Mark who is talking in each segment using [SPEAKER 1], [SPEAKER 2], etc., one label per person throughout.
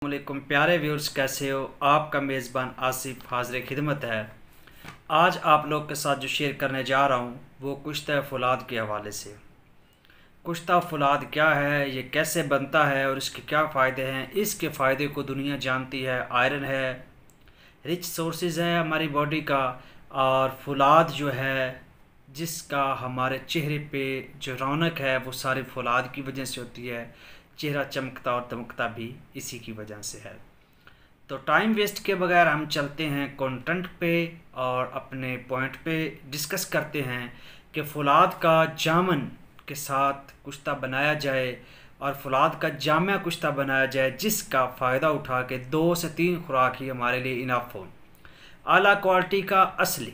[SPEAKER 1] वालेकुम प्यारे व्यूअर्स, कैसे हो? आपका मेज़बान आसिफ हाज़िर खिदमत है। आज आप लोग के साथ जो शेयर करने जा रहा हूँ वो कुश्ता फौलाद के हवाले से। कुश्ता फौलाद क्या है, ये कैसे बनता है और इसके क्या फ़ायदे हैं? इसके फ़ायदे को दुनिया जानती है। आयरन है, रिच सोर्सेज है हमारी बॉडी का। और फौलाद जो है, जिसका हमारे चेहरे पे जो रौनक है वो सारी फौलाद की वजह से होती है। चेहरा चमकता और दमकता भी इसी की वजह से है। तो टाइम वेस्ट के बगैर हम चलते हैं कंटेंट पे और अपने पॉइंट पे डिस्कस करते हैं कि फौलाद का जामन के साथ कुश्ता बनाया जाए और फौलाद का जामिया कुश्ता बनाया जाए, जिसका फ़ायदा उठा के 2 से 3 खुराक ही हमारे लिए इनाफ हो। आला क्वालिटी का असली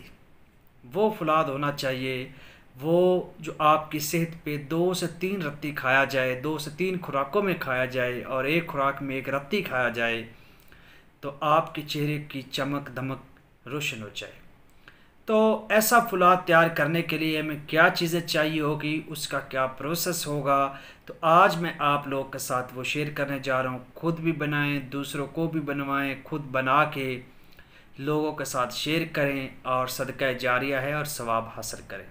[SPEAKER 1] वो फौलाद होना चाहिए, वो जो आपकी सेहत पे 2 से 3 रत्ती खाया जाए, 2 से 3 खुराकों में खाया जाए और एक खुराक में 1 रत्ती खाया जाए, तो आपके चेहरे की चमक धमक रोशन हो जाए। तो ऐसा फौलाद तैयार करने के लिए हमें क्या चीज़ें चाहिए होगी, उसका क्या प्रोसेस होगा, तो आज मैं आप लोगों के साथ वो शेयर करने जा रहा हूँ। खुद भी बनाएं, दूसरों को भी बनवाएं, खुद बना के लोगों के साथ शेयर करें और सदका जारिया है और सवाब हासिल करें।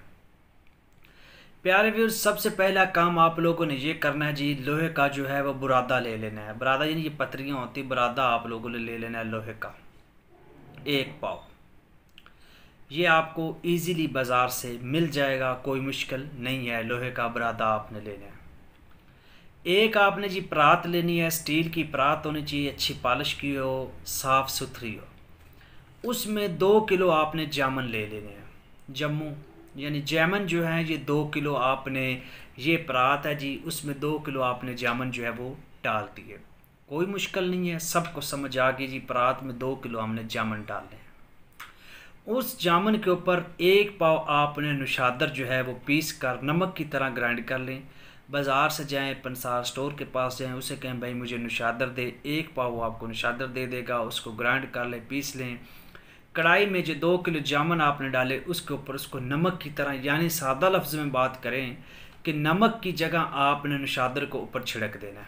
[SPEAKER 1] प्यारे व्यूअर्स, सबसे पहला काम आप लोगों ने ये करना है जी, लोहे का जो है वो बुरादा ले लेना है। बुरादा यानी ये पतरियाँ होती, बुरादा आप लोगों ने ले लेना है लोहे का 1 पाव। ये आपको इजीली बाज़ार से मिल जाएगा, कोई मुश्किल नहीं है। लोहे का बुरादा आपने लेना है। एक आपने जी परात लेनी है, स्टील की परात होनी चाहिए, अच्छी पॉलिश की हो, साफ़ सुथरी हो। उसमें 2 किलो आपने जामन ले लेने हैं। जम्मू यानी जैमन जो है ये 2 किलो आपने, ये परात है जी, उसमें 2 किलो आपने जामन जो है वो डाल दिए। कोई मुश्किल नहीं है, सबको समझ आ गई जी। परात में 2 किलो हमने जामन डालने हैं। उस जामन के ऊपर 1 पाव आपने नुशादर जो है वो पीस कर नमक की तरह ग्राइंड कर लें। बाज़ार से जाएं, पंसार स्टोर के पास जाएं, उसे कहें भाई मुझे नुशादर दे, 1 पाव वो आपको नुशादर दे देगा। उसको ग्राइंड कर लें, पीस लें। कढ़ाई में जो 2 किलो जामन आपने डाले उसके ऊपर उसको नमक की तरह, यानी सादा लफ्ज़ में बात करें कि नमक की जगह आपने नुशादर को ऊपर छिड़क देना है।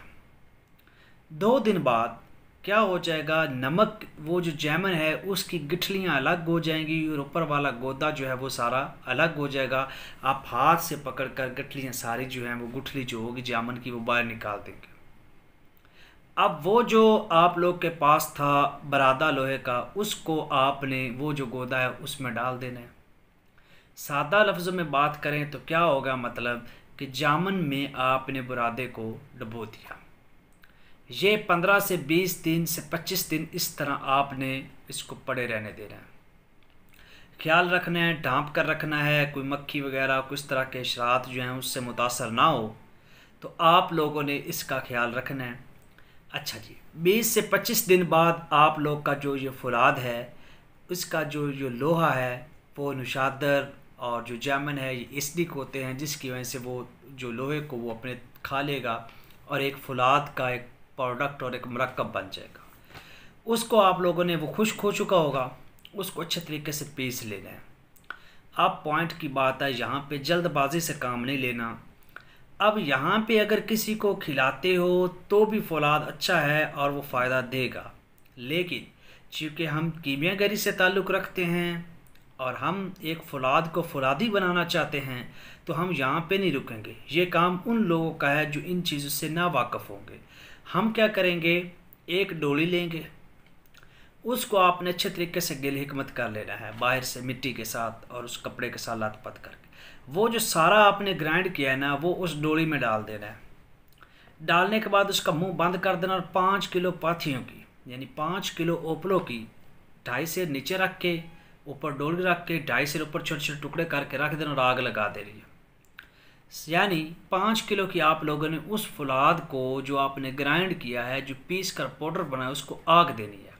[SPEAKER 1] 2 दिन बाद क्या हो जाएगा, नमक वो जो जामन है उसकी गिठलियाँ अलग हो जाएंगी और ऊपर वाला गोदा जो है वो सारा अलग हो जाएगा। आप हाथ से पकड़ कर गठलियाँ सारी जो हैं वो गुठली जो होगी जामन की वो बाहर निकाल देंगे। अब वो जो आप लोग के पास था बरादा लोहे का, उसको आपने वो जो गोदा है उसमें डाल देना है। सादा लफ्ज़ों में बात करें तो क्या होगा, मतलब कि जामन में आपने बुरादे को डुबो दिया। ये 15 से 20 दिन से 25 दिन इस तरह आपने इसको पड़े रहने देना है। ख्याल रखना है, ढाँप कर रखना है, कोई मक्खी वगैरह कुछ तरह के शरात जो हैं उससे मुतासर ना हो, तो आप लोगों ने इसका ख्याल रखना है। अच्छा जी, 20 से 25 दिन बाद आप लोग का जो ये फौलाद है, उसका जो लोहा है वो नुशादर और जो जामन है ये एसिडिक होते हैं, जिसकी वजह से वो जो लोहे को वो अपने खा लेगा और एक फौलाद का एक प्रोडक्ट और एक मरकब बन जाएगा। उसको आप लोगों ने, वो खुश्क हो चुका होगा, उसको अच्छे तरीके से पीस लेना है। अब पॉइंट की बात है, यहाँ पे जल्दबाजी से काम नहीं लेना। अब यहाँ पे अगर किसी को खिलाते हो तो भी फौलाद अच्छा है और वो फ़ायदा देगा, लेकिन चूँकि हम कीमियागरी से ताल्लुक़ रखते हैं और हम एक फौलाद को फौलादी बनाना चाहते हैं, तो हम यहाँ पे नहीं रुकेंगे। ये काम उन लोगों का है जो इन चीज़ों से ना वाक़फ़ होंगे। हम क्या करेंगे, एक डोली लेंगे, उसको आपने अच्छे तरीके से गिल हिकमत कर लेना है, बाहर से मिट्टी के साथ और उस कपड़े के साथ लत-पत करके वो जो सारा आपने ग्राइंड किया है ना, वो उस डोली में डाल देना है। डालने के बाद उसका मुंह बंद कर देना और 5 किलो पाथियों की, यानी 5 किलो ओपलों की 2.5 से नीचे रख के, ऊपर डोली रख के 2.5 से ऊपर छोटे छोटे टुकड़े करके रख देना और आग लगा दे रही है। यानी 5 किलो की आप लोगों ने उस फौलाद को जो आपने ग्राइंड किया है, जो पीस कर पाउडर बनाया, उसको आग देनी है।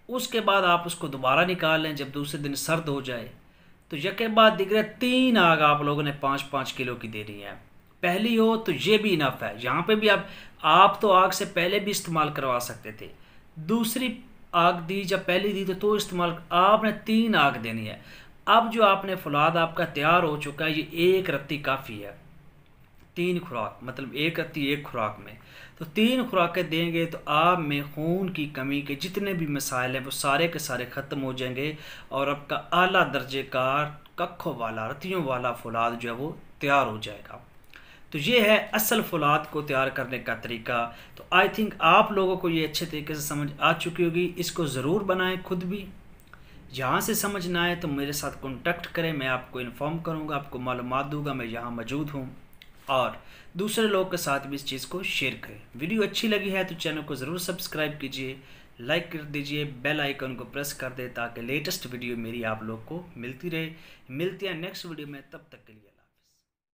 [SPEAKER 1] उसके बाद आप उसको दोबारा निकाल लें जब दूसरे दिन सर्द हो जाए, तो यके बाद दिगरे 3 आग आप लोगों ने 5-5 किलो की देनी है। पहली हो तो ये भी इनफ है, यहाँ पे भी आप तो आग से पहले भी इस्तेमाल करवा सकते थे। दूसरी आग दी जब पहली दी तो इस्तेमाल, आपने 3 आग देनी है। अब जो आपने फौलाद आपका तैयार हो चुका है, ये 1 रत्ती काफ़ी है, 3 खुराक, मतलब 1 रत्ती 1 खुराक में। तो 3 खुराकें देंगे तो आप में खून की कमी के जितने भी मसाइल हैं वो सारे के सारे ख़त्म हो जाएंगे और आपका आला दर्जे का कक्खों वाला रतियों वाला फौलाद जो है वो तैयार हो जाएगा। तो ये है असल फौलाद को तैयार करने का तरीका। तो आई थिंक आप लोगों को ये अच्छे तरीके से समझ आ चुकी होगी। इसको ज़रूर बनाएं खुद भी। यहाँ से समझ ना आए तो मेरे साथ कॉन्टैक्ट करें, मैं आपको इन्फॉर्म करूँगा, आपको मालूमात दूँगा, मैं यहाँ मौजूद हूँ। और दूसरे लोग के साथ भी इस चीज़ को शेयर करें। वीडियो अच्छी लगी है तो चैनल को ज़रूर सब्सक्राइब कीजिए, लाइक कर दीजिए, बेल आइकन को प्रेस कर दे ताकि लेटेस्ट वीडियो मेरी आप लोग को मिलती रहे। मिलती है नेक्स्ट वीडियो में, तब तक के लिए।